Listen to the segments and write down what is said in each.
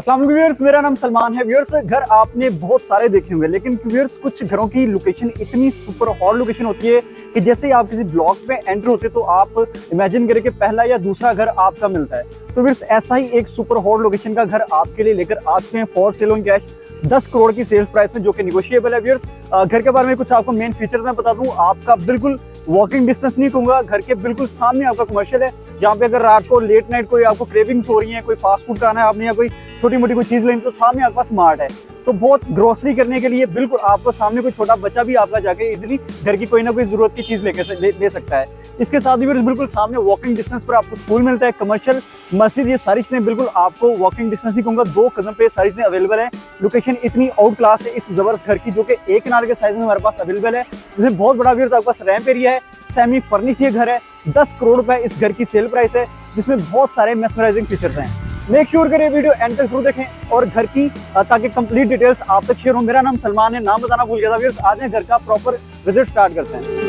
अस्सलाम वालेकुम व्यूअर्स, मेरा नाम सलमान है। व्यूअर्स, घर आपने बहुत सारे देखे होंगे, लेकिन व्यूअर्स कुछ घरों की लोकेशन इतनी सुपर हॉट लोकेशन होती है कि जैसे ही आप किसी ब्लॉक में एंटर होते तो आप इमेजिन करें कि पहला या दूसरा घर आपका मिलता है। तो व्यूअर्स, ऐसा ही एक सुपर हॉट लोकेशन का घर आपके लिए लेकर आ चुके हैं for sale on cash 10 crore की सेल्स प्राइस में, जो कि निगोशिएबल है। व्यूअर्स, घर के बारे में कुछ आपको मेन फीचर मैं बता दूं। आपका बिल्कुल वॉकिंग डिस्टेंस नहीं कहूंगा, घर के बिल्कुल सामने आपका कमर्शियल है, जहाँ पे अगर रात को लेट नाइट कोई आपको क्रेविंग्स हो रही है, कोई फास्ट फूड खाना है आपने या कोई छोटी मोटी कोई चीज लेनी, तो सामने आपके पास मार्ट है। तो बहुत ग्रोसरी करने के लिए बिल्कुल आपको सामने कोई छोटा बच्चा भी आपका जाके इजीली घर की कोई ना कोई जरूरत की चीज ले सकता है। इसके साथ ही बिल्कुल सामने वॉकिंग डिस्टेंस पर आपको स्कूल मिलता है, कमर्शियल, मस्जिद, ये सारी चीजें बिल्कुल आपको वॉकिंग डिस्टेंस नहीं कहूंगा, 2 कदम पे सारी चीजें अवेलेबल है। लोकेशन इतनी आउट क्लास है इस जबरदस्त घर की, जो कि 1 कनाल के साइज में हमारे पास अवेलेबल है, जिसमें बहुत बड़ा व्यूअर्स आपके पास रैंप एरिया है, सेमी फर्निश्ड ये घर है। 10 करोड़ रुपए इस घर की सेल प्राइस है, जिसमें बहुत सारे मेस्मराइजिंग फीचर्स हैं। मेक श्योर करें वीडियो एंड तक जरूर देखें और घर की ताकि कंप्लीट डिटेल्स आप तक शेयर हो। मेरा नाम सलमान है, नाम बताना भूल गया था व्यूअर्स। आज घर का प्रॉपर विजिट स्टार्ट करते हैं।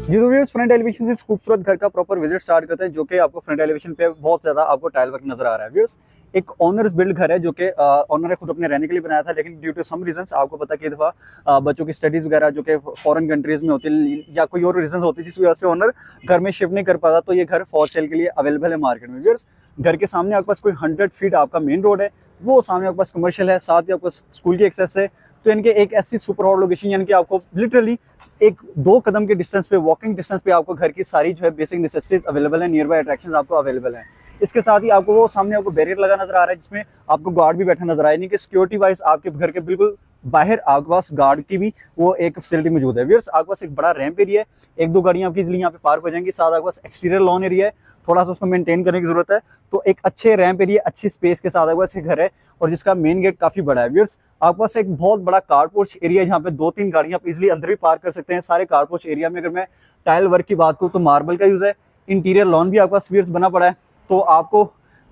जी तो व्यूअर्स, फ्रंट एलिवेशन से इस खूबसूरत घर का प्रॉपर विजिट स्टार्ट करते हैं, जो कि आपको फ्रंट एलिवेशन पे बहुत ज्यादा आपको टाइल वर्क नजर आ रहा है। व्यूअर्स, एक ऑनर्स बिल्ड घर है, जो कि ऑनर ने खुद अपने रहने के लिए बनाया था, लेकिन ड्यू टू सम रीजंस आपको पता कि दफा बच्चों की स्टडीज वगैरह जो कि फॉरेन कंट्रीज में होती है या कोई और रीजन होती है, जिस वजह से ऑनर घर में शिफ्ट नहीं कर पाता, तो ये घर फॉर सेल के लिए अवेलेबल है मार्केट में। व्यूअर्स, घर के सामने आपके पास कोई 100 फीट आपका मेन रोड है, वो सामने आपके पास कमर्शियल है, साथ ही आपको स्कूल की एक्सेस है। तो इनके एक ऐसी सुपर हॉट लोकेशन, यानी कि आपको लिटरली 1-2 कदम के डिस्टेंस पे, वॉकिंग डिस्टेंस पे आपको घर की सारी जो है बेसिक नेसेसिटीज अवेलेबल है, नियर बाय अट्रैक्शंस आपको अवेलेबल है। इसके साथ ही आपको वो सामने आपको बैरियर लगा नजर आ रहा है, जिसमें आपको गार्ड भी बैठा नजर आ रहा है, यानी कि सिक्योरिटी वाइज आपके घर के बिल्कुल बाहर आपके पास गार्ड की भी वो एक फैसिलिटी मौजूद है। व्यूअर्स, आपके पास एक बड़ा रैंप एरिया है, 1-2 गाड़ियां आपकी इजीली यहाँ पे पार्क हो जाएंगी। साथ आपके पास एक्सटीरियर लॉन एरिया है, थोड़ा सा उसको मेंटेन करने की जरूरत है। तो एक अच्छे रैंप एरिया, अच्छी स्पेस के साथ आपके पास घर है, और जिसका मेन गेट काफी बड़ा है। व्यूअर्स, आपके पास एक बहुत बड़ा कारपोर्च एरिया है, जहाँ पे 2-3 गाड़ियां आप इजिली अंदर भी पार्क कर सकते हैं। सारे कारपोर्च एरिया में अगर मैं टाइल वर्क की बात करूँ तो मार्बल का यूज है, इंटीरियर लॉन भी आपका व्यूअर्स बना पड़ा है। तो आपको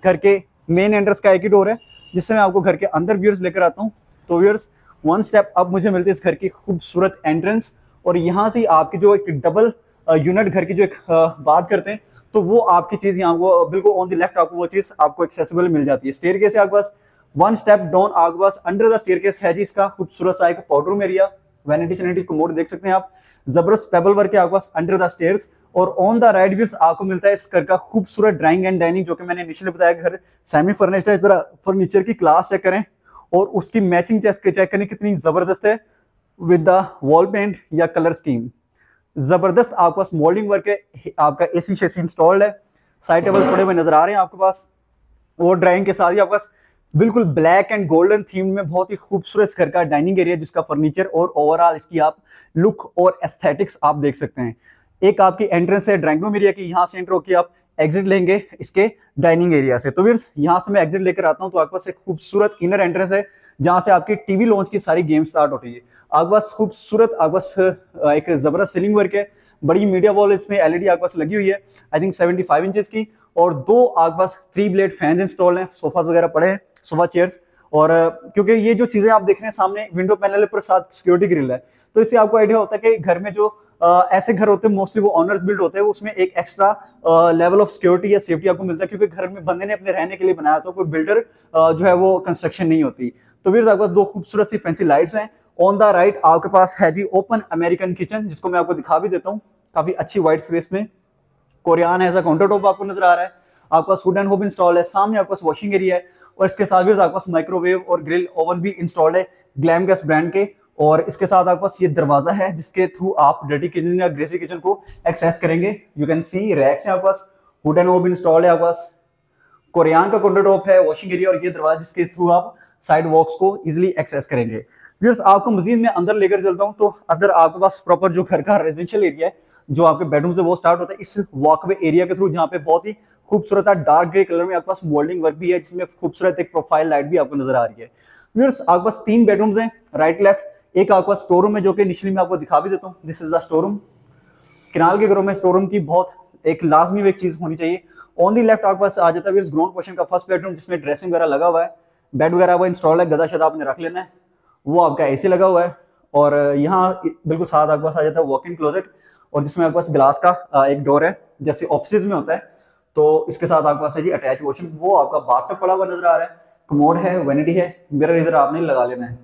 घर के मेन एंट्रेंस का एक ही डोर है, जिससे मैं आपको घर के अंदर व्यूअर्स लेकर आता हूँ। तो व्यूअर्स, 1 स्टेप अब मुझे मिलती है इस घर की खूबसूरत एंट्रेंस, और यहाँ से आपकी जो एक डबल यूनिट घर की जो एक बात करते हैं, तो वो आपकी चीज यहाँ वो बिल्कुल ऑन द लेफ्ट आपको वो चीज आपको एक्सेसिबल मिल जाती है। स्टेयरकेस है आपके पास, 1 स्टेप डाउन आपके पास अंडर द स्टेयरकेस है जी इसका खूबसूरत सा एक powder room area, vanity sanity commode देख सकते हैं आप, जबरदस्त पेबल वर्क है आपके पास अंडर द स्टेयर्स। और ऑन द राइट व्यूअर्स आपको मिलता है इस घर का खूबसूरत ड्राइंग एंड डाइनिंग, जो कि मैंने इनिशियली बताया घर सेमी फर्निश्ड है। जरा फर्नीचर की क्लास चेक करें और उसकी मैचिंग चेक करें कितनी जबरदस्त है विद द वॉल पेंट या कलर स्कीम। जबरदस्त आपके पास मोल्डिंग वर्क है, आपका एसी शेसी इंस्टॉल्ड है, साइड टेबल्स पड़े हुए नजर आ रहे हैं आपके पास, और ड्राइंग के साथ ही आपके पास बिल्कुल ब्लैक एंड गोल्डन थीम में बहुत ही खूबसूरत घर का डाइनिंग एरिया, जिसका फर्नीचर और ओवरऑल इसकी आप लुक और एस्थेटिक्स आप देख सकते हैं। एक आपकी एंट्रेंस है ड्राइंग रूम एरिया की, यहाँ से एंटर होकर आप एग्जिट लेंगे इसके डाइनिंग एरिया से। तो व्यूअर्स, यहाँ से मैं एग्जिट लेकर आता हूँ तो आपके पास एक खूबसूरत इनर एंट्रेंस है, जहाँ से आपकी टीवी लॉन्च की सारी गेम स्टार्ट होती है। आपके पास खूबसूरत आपके पास एक जबरदस्त सीलिंग वर्क है, बड़ी मीडिया वॉल इसमें एलईडी आपके पास लगी हुई है, आई थिंक 75 इंचेस की, और 2 आपके पास 3 ब्लेड फैंस इंस्टॉल हैं, सोफास वगैरह पड़े हैं, सोफा चेयर्स। और क्योंकि ये जो चीजें आप देख रहे हैं सामने विंडो पैनल पर साथ सिक्योरिटी ग्रिल है, तो इससे आपको आइडिया होता है कि घर में जो ऐसे घर होते हैं मोस्टली वो ऑनर्स बिल्ड होते हैं, उसमें एक एक्स्ट्रा लेवल ऑफ सिक्योरिटी या सेफ्टी आपको मिलता है, क्योंकि घर में बंदे ने अपने रहने के लिए बनाया, तो कोई बिल्डर जो है वो कंस्ट्रक्शन नहीं होती। तो फिर आपके पास 2 खूबसूरत सी फैंसी लाइट्स हैं। ऑन द राइट आपके पास है जी ओपन अमेरिकन किचन, जिसको मैं आपको दिखा भी देता हूँ, काफी अच्छी व्हाइट स्पेस में कोरियन ऐसा काउंटर टॉप आपको नजर आ रहा है। आपका फूड एंड होम इंस्टॉल है, सामने आपके पास वॉशिंग एरिया है, और इसके साथ भी आपके पास माइक्रोवेव और ग्रिल ओवन भी इंस्टॉल्ड है ग्लैम गैस ब्रांड के। और इसके साथ आपके पास ये दरवाजा है, जिसके थ्रू आप डर्टी किचन या ग्रेसी किचन को एक्सेस करेंगे। यू कैन सी रैक्स है आपके पास, फूड एंड होम इंस्टॉल्ड है आपके पास, कोरियन का काउंटर टॉप है, वॉशिंग एरिया, और ये दरवाजा जिसके थ्रू आप साइड वॉक्स को इजिली एक्सेस करेंगे। व्यूअर्स, आपको मजीद मैं अंदर लेकर चलता हूँ। तो अंदर आपके पास प्रॉपर जो घर का रेजिडेंशियल एरिया है, जो आपके बेडरूम से वो स्टार्ट होता है इस वॉकवे एरिया के थ्रू, जहाँ पे बहुत ही खूबसूरत डार्क ग्रे कलर में आपके पास मोल्डिंग वर्क भी है, जिसमें खूबसूरत एक प्रोफाइल लाइट भी आपको नजर आ रही है। व्यूअर्स, आपके पास 3 बेडरूम्स हैं राइट लेफ्ट। एक आपका स्टोर रूम है, जो कि इनिशियली मैं आपको दिखा भी देता हूँ। This is the store room. किनाल के घरों में स्टोर रूम की बहुत एक लाजमी एक चीज होनी चाहिए। ऑन दी लेफ्ट आपके पास आ जाता है ग्राउंड पोर्शन का फर्स्ट बेडरूम, जिसमें ड्रेसिंग वगैरह लगा हुआ है, बेड वगैरह वो इंस्टॉल है, गदा शदा आपने रख लेना है, वो आपका एसी लगा हुआ है। और यहाँ बिल्कुल साथ आपके पास आ जाता है वॉक इन क्लोजेट, और जिसमें आपके पास ग्लास का एक डोर है जैसे ऑफिस में होता है। तो इसके साथ आपके पास है जी अटैच वॉशरूम, वो आपका बाथटब पड़ा हुआ नजर आ रहा है, कमोड है, वैनिटी है, मिरर इधर आपने लगा लेना है,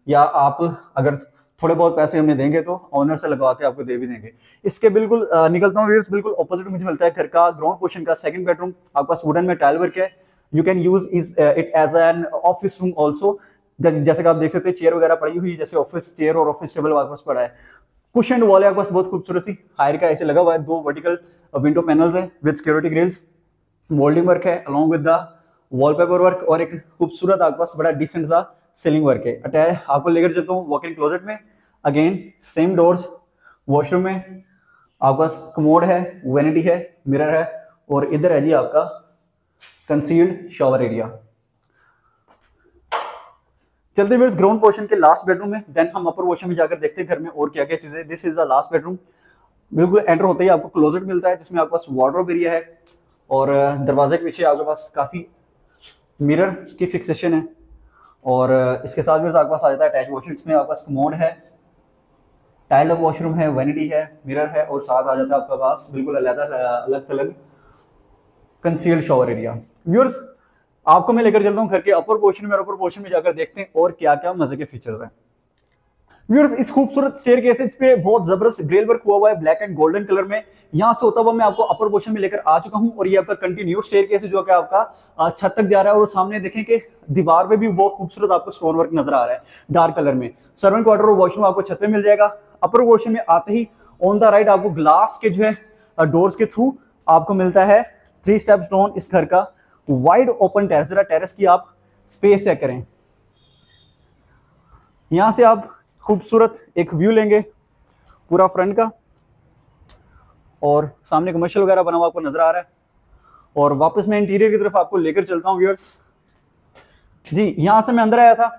या आप अगर थोड़े बहुत पैसे हमें देंगे तो ऑनर से लगवा के आपको दे भी देंगे। इसके बिल्कुल निकलता हूँ व्यूअर्स, बिल्कुल ऑपोजिट मुझे मिलता है घर का ग्राउंड पोर्शन का सेकंड बेडरूम, आपके पास वुडन में टाइल वर्क है। You can use it as an office room also. जैसे कि आप देख सकते हैं चेयर वगैरह पड़ी हुई है, जैसे ऑफिस चेयर और ऑफिस टेबल आपके पास पड़ा है। कुशन वॉल है आपके पास बहुत खूबसूरत सी, हायर का ऐसे लगा हुआ है, 2 वर्टिकल विंडो पैनल्स है with security grills, moulding work है along with the wallpaper work, और एक खूबसूरत आपके पास बड़ा डिसेंट सा सीलिंग वर्क है। अटैच आपको लेकर चलता हूँ वॉक इन क्लोजेट में, अगेन सेम डोर्स, वॉशरूम में आपके पास कमोड है, वैनिटी है, मिरर है, और इधर है जी आपका कंसील्ड शॉवर एरिया। चलते हुए ग्राउंड पोर्शन के लास्ट बेडरूम में, देन हम अपर पोर्शन में जाकर देखते हैं घर में और क्या क्या चीजें। This is the last bedroom. बिल्कुल एंटर होते ही आपको क्लोजेट मिलता है, जिसमें आपके पास वार्डरोब एरिया है, और दरवाजे के पीछे आपके पास काफी मिरर की फिक्सेशन है, और इसके साथ भी आपके पास आ जाता है अटैच वॉशरूम, इसमें आपके पास कमोड है, टाइल अप वॉशरूम है, वैनिटी है, मिरर है, और साथ आ जाता है आपके पास बिल्कुल अलग अलग कंसील्ड शॉवर एरिया। व्यूअर्स आपको मैं लेकर चलता हूँ घर के अपर पोर्शन में, और अपर पोर्शन में जाकर देखते हैं और क्या क्या मजे के फीचर्स हैं। व्यूअर्स इस खूबसूरत स्टेयरकेसेज पे बहुत जबरदस्त ग्रेल वर्क हुआ हुआ है ब्लैक एंड गोल्डन कलर में। यहां से होता हुआ मैं आपको अपर पोर्शन में लेकर आ चुका हूं, और ये आपका कंटिन्यू स्टेयरकेस है जो कि आपका छत तक जा रहा है, और सामने देखें कि दीवार पे भी बहुत खूबसूरत आपको स्टोन वर्क नजर आ रहा है डार्क कलर में। सर्वेंट क्वार्टर और वॉशरूम आपको छत पे मिल जाएगा। अपर पोर्शन में आते ही ऑन द राइट आपको ग्लास के जो है डोर्स के थ्रू आपको मिलता है 3 स्टेप स्टोन इस घर का वाइड ओपन टेरेस। जरा टेरेस की आप स्पेस चेक करें, यहां से आप खूबसूरत एक व्यू लेंगे पूरा फ्रंट का, और सामने कमर्शियल वगैरह बना हुआ आपको नजर आ रहा है। और वापस मैं इंटीरियर की तरफ आपको लेकर चलता हूं व्यूअर्स जी। यहां से मैं अंदर आया था,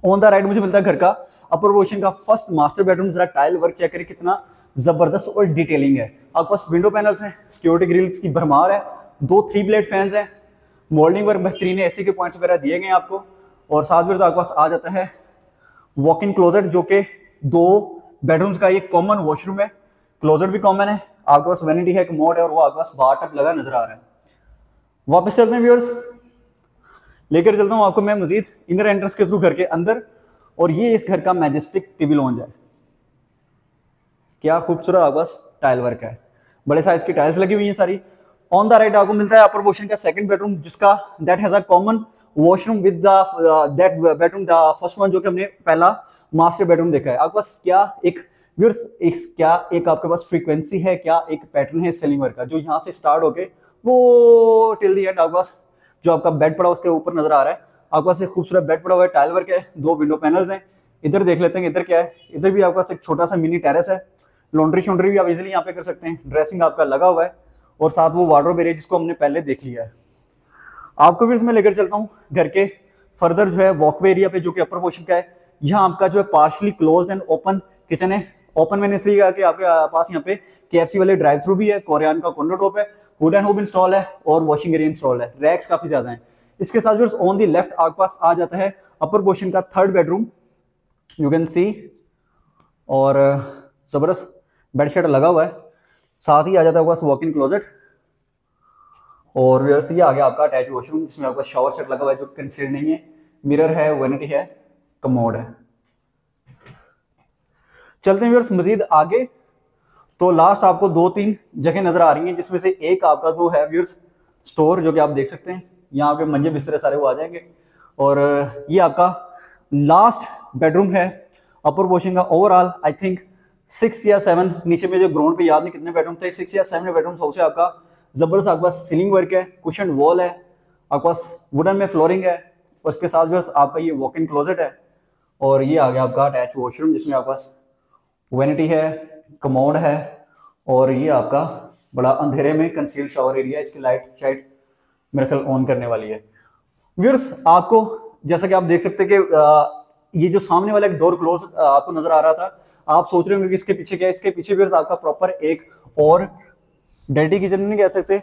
ऑन द राइट मुझे मिलता है घर का अपर पोर्शन का फर्स्ट मास्टर बेडरूम। जरा टाइल वर्क चेक करें कितना जबरदस्त और डिटेलिंग है। आपके पास विंडो पैनल्स हैं, सिक्योरिटी ग्रिल्स की भरमार है, 2 3 ब्लेड फैंस हैं, मोल्डिंग वर्क बेहतरीन है, एसी के पॉइंट्स वगैरह दिए गए हैं आपको। और साथ में आपके पास आ जाता है वॉक इन क्लोजेट, जो कि 2 बेडरूम्स का एक कॉमन वॉशरूम है, क्लोजेट भी कॉमन है, आपके पास वैनिटी है, कमोड है, और वो आपके पास बाथटब लगा नजर आ रहा है। वापस चलते हैं व्यूअर्स, लेकर चलता हूं आपको मैं मजीद इनर एंट्रेंस के थ्रू घर के अंदर, और ये इस घर का मैजेस्टिक टीवी लॉन्ज है। क्या खूबसूरत आपके पास टाइल वर्क है, बड़े साइज की टाइल्स लगी हुई हैं सारी। ऑन द राइट आपको मिलता है अपर पोर्शन का सेकंड बेडरूम, जिसका that has a common washroom with the that bedroom the first one, जो कि हमने पहला मास्टर बेडरूम देखा है। आपके पास क्या एक व्यूअर्स क्या एक आपके पास फ्रीक्वेंसी है, क्या एक पैटर्न है सेलिंग वर्क का, जो यहाँ से स्टार्ट होके वो टिल दी एंड आपके पास जो आपका बेड पड़ा उसके ऊपर नजर आ रहा है। आपके पास एक खूबसूरत बेड पड़ा हुआ है, टाइल वर्क है, 2 विंडो पैनल्स हैं। इधर देख लेते हैं इधर क्या है। इधर भी आपके पास एक छोटा सा मिनी टेरेस है, लॉन्ड्री शॉन्ड्री भी आप इजिली यहाँ पे कर सकते हैं, ड्रेसिंग आपका लगा हुआ है, और साथ वो वार्डरोब एरिया जिसको हमने पहले देख लिया है। आपको भी इसमें लेकर चलता हूँ घर के फर्दर जो है वॉकवे एरिया पे, जो कि अपर पोर्शन का है। यहाँ आपका जो है partially closed end open kitchen है। ओपन मैंने इसलिए कहा कि आपके पास यहाँ पे KFC वाले ड्राइव थ्रू भी है, कोरियन का कॉर्नर टॉप है, हुड एंड होब इंस्टॉल है, और वॉशिंग एरिया इंस्टॉल है, रैक्स काफी ज्यादा हैं। इसके साथ जो ऑन दी लेफ्ट आपके पास आ जाता है अपर पोर्शन का third bedroom, you can see, और जबरदस्त बेडशीट लगा हुआ है। साथ ही आ जाता है आपके पास वॉक इन क्लोजेट, और व्यूअर्स ये आ गया आपका अटैच वॉशरूम, जिसमें आपका शावर सेट लगा हुआ है जो कंसील्ड नहीं है, मिरर है, वैनिटी है, कमोड है। चलते हैं व्यूअर्स मजीद आगे, तो लास्ट आपको 2-3 जगह नजर आ रही हैं, जिसमें से एक आपका जो है व्यूअर्स स्टोर, जो कि आप देख सकते हैं यहाँ पे मंजे बिस्तरे सारे वो आ जाएंगे। और ये आपका लास्ट बेडरूम है अपर पोर्शन का। ओवरऑल आई थिंक 6 या 7, नीचे में जो ग्राउंड पे याद नहीं कितने बेडरूम थे, 6 या 7 बेडरूम हाउस है आपका। जबरदस्त आपके पास सीलिंग वर्क है, कुशन वॉल है, आपके पास वुडन में फ्लोरिंग है, और इसके साथ भी आपका ये वॉक इन क्लोजेट है। और ये आ गया आपका अटैच वॉशरूम, जिसमें आपके पास वैनिटी है, कमोड है, और ये आपका बड़ा अंधेरे में कंसील्ड शावर एरिया, इसकी लाइट शाइट मेरे ख्याल ऑन करने वाली है। व्यूअर्स आपको जैसा कि आप देख सकते हैं कि ये जो सामने वाला एक डोर क्लोज आपको नजर आ रहा था, आप सोच रहे होंगे कि इसके पीछे क्या है। इसके पीछे व्यूअर्स आपका प्रॉपर एक और डर्टी किचन नहीं कह सकते,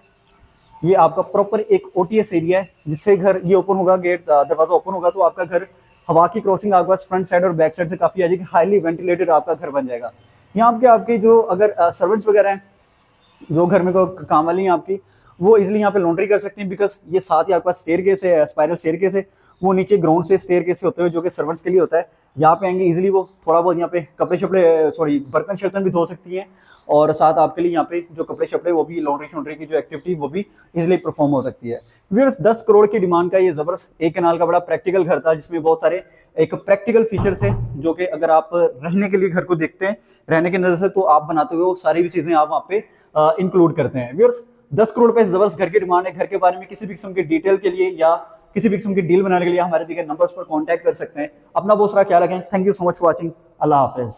ये आपका प्रॉपर एक ओटीएस एरिया है, जिससे घर ये ओपन होगा, गेट दरवाजा ओपन होगा तो आपका घर हवा की क्रॉसिंग आपके पास फ्रंट साइड और बैक साइड से काफी आ जाएगी, हाईली वेंटिलेटेड आपका घर बन जाएगा। यहाँ पे आपके जो अगर सर्वेंट्स वगैरह हैं, जो घर में को काम वाली हैं आपकी, वो इजिली यहाँ पे लॉन्ड्री कर सकते हैं, बिकॉज ये साथ ही आपके पास स्टेयर केस है, स्पाइरल स्टेयर केस है, वो नीचे ग्राउंड से स्टेयर केस से होते हुए जो कि सर्वेंट्स के लिए होता है। यहाँ पे आएंगे इजिली, वो थोड़ा बहुत यहाँ पे कपड़े शपड़े सॉरी बर्तन शर्तन भी धो सकती हैं, और साथ आपके लिए यहाँ पे जो कपड़े शपड़े वो भी लॉन्ड्री शॉन्ड्री की जो एक्टिविटी वो भी इजिली परफॉर्म हो सकती है। व्यूअर्स 10 करोड़ की डिमांड का ये जबरदस्त एक कनाल का बड़ा प्रैक्टिकल घर था, जिसमें बहुत सारे एक प्रैक्टिकल फीचर्स थे, जो कि अगर आप रहने के लिए घर को देखते हैं रहने की नजर से, तो आप बनाते हुए वो सारी भी चीजें आप वहाँ पे इंक्लूड करते हैं। व्यूअर्स 10 करोड़ रुपए जबरदस्त घर की डिमांड है। घर के बारे में किसी भी किस्म के डिटेल के लिए या किसी भी किस्म की डील बनाने के लिए हमारे दिए गए नंबर्स पर कांटेक्ट कर सकते हैं। अपना बहुत सारा ख्याल रखें। Thank you so much for watching. Allah Hafiz.